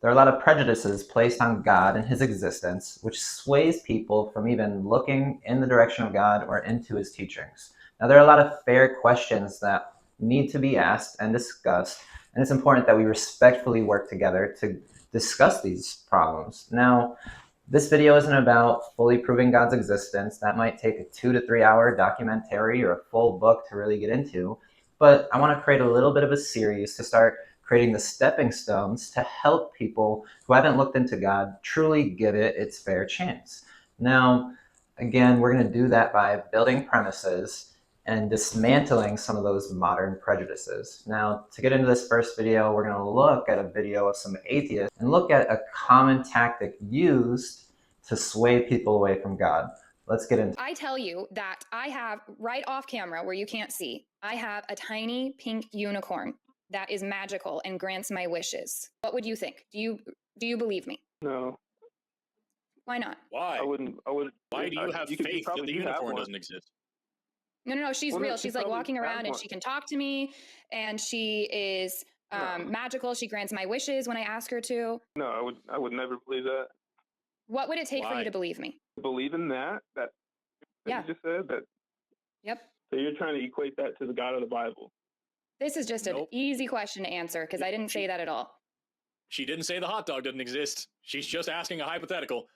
there are a lot of prejudices placed on God and his existence, which sways people from even looking in the direction of God or into his teachings. Now, there are a lot of fair questions that need to be asked and discussed, and it's important that we respectfully work together to discuss these problems. Now, this video isn't about fully proving God's existence. That might take a 2 to 3 hour documentary or a full book to really get into. But I want to create a little bit of a series to start creating the stepping stones to help people who haven't looked into God truly give it its fair chance. Now, again, we're going to do that by building premises and dismantling some of those modern prejudices. Now, to get into this first video, we're going to look at a video of some atheists and look at a common tactic used to sway people away from God. Let's get into it. I tell you that I have, right off camera where you can't see, I have a tiny pink unicorn that is magical and grants my wishes. What would you think? Do you believe me? No. Why not? Why? I wouldn't. Why do you have faith that the unicorn doesn't exist? No, she's Well, real. no, she She's like probably walking has around and one. she can talk to me and she is No. magical. She grants my wishes when I ask her to. No, I would never believe that. What would it take for Why? you to believe me? Believe in that Yeah. you just said that. Yep. So you're trying to equate that to the God of the Bible. This is just an Nope. easy question to answer because I didn't say that at all. She didn't say the hot dog doesn't exist. She's just asking a hypothetical.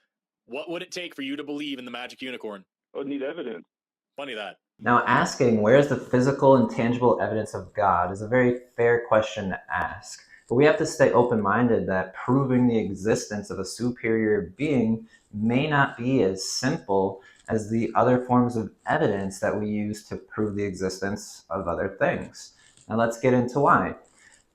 What would it take for you to believe in the magic unicorn? I would need evidence. Funny that. Now, asking where's the physical and tangible evidence of God is a very fair question to ask. But we have to stay open-minded that proving the existence of a superior being may not be as simple as the other forms of evidence that we use to prove the existence of other things. Now, let's get into why.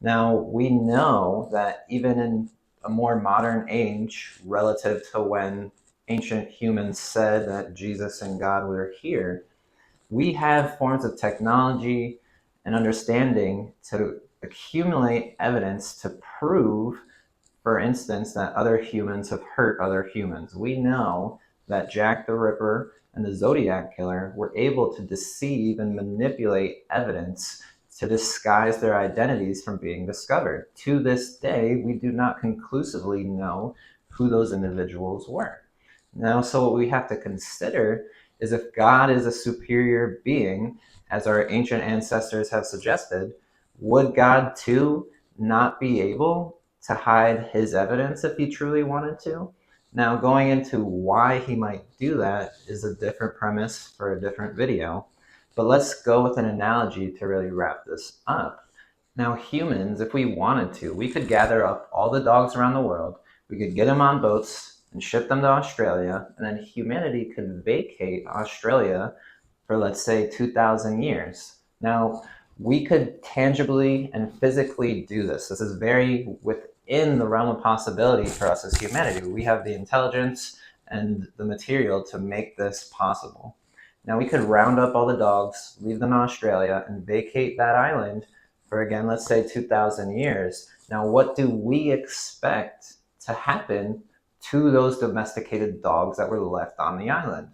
Now, we know that even in a more modern age, relative to when ancient humans said that Jesus and God were here, we have forms of technology and understanding to accumulate evidence to prove, for instance, that other humans have hurt other humans. We know that Jack the Ripper and the Zodiac Killer were able to deceive and manipulate evidence to disguise their identities from being discovered. To this day, we do not conclusively know who those individuals were. Now, so what we have to consider is if God is a superior being, as our ancient ancestors have suggested, would God too not be able to hide his evidence if he truly wanted to? Now, going into why he might do that is a different premise for a different video, but let's go with an analogy to really wrap this up. Now, humans, if we wanted to, we could gather up all the dogs around the world, we could get them on boats and ship them to Australia, and then humanity could vacate Australia for, let's say, 2,000 years. Now, we could tangibly and physically do this. This is very within the realm of possibility for us as humanity. We have the intelligence and the material to make this possible. Now, we could round up all the dogs, leave them in Australia, and vacate that island for, again, let's say 2,000 years. Now, what do we expect to happen to those domesticated dogs that were left on the island?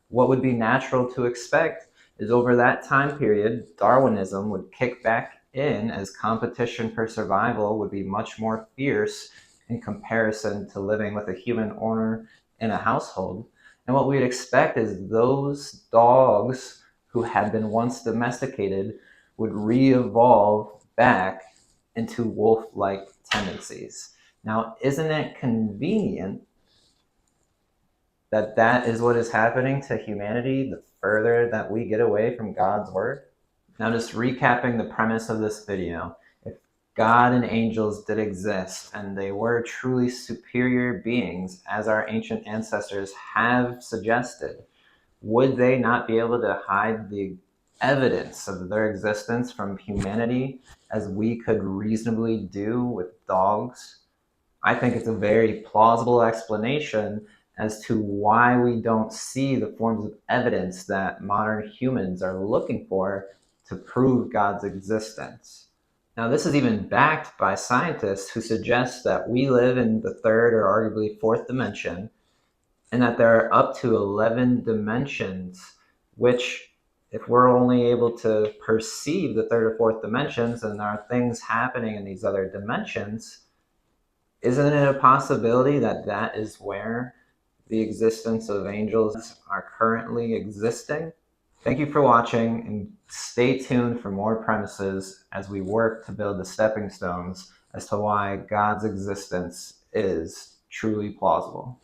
What would be natural to expect is over that time period, Darwinism would kick back in as competition for survival would be much more fierce in comparison to living with a human owner in a household. And what we'd expect is those dogs who had been once domesticated would re-evolve back into wolf-like tendencies. Now, isn't it convenient that that is what is happening to humanity the further that we get away from God's word? Now, just recapping the premise of this video, if God and angels did exist and they were truly superior beings, as our ancient ancestors have suggested, would they not be able to hide the evidence of their existence from humanity as we could reasonably do with dogs? I think it's a very plausible explanation as to why we don't see the forms of evidence that modern humans are looking for to prove God's existence. Now, this is even backed by scientists who suggest that we live in the third or arguably fourth dimension, and that there are up to 11 dimensions, which, if we're only able to perceive the third or fourth dimensions and there are things happening in these other dimensions, Isn't it a possibility that that is where the existence of angels are currently existing? Thank you for watching, and stay tuned for more premises as we work to build the stepping stones as to why God's existence is truly plausible.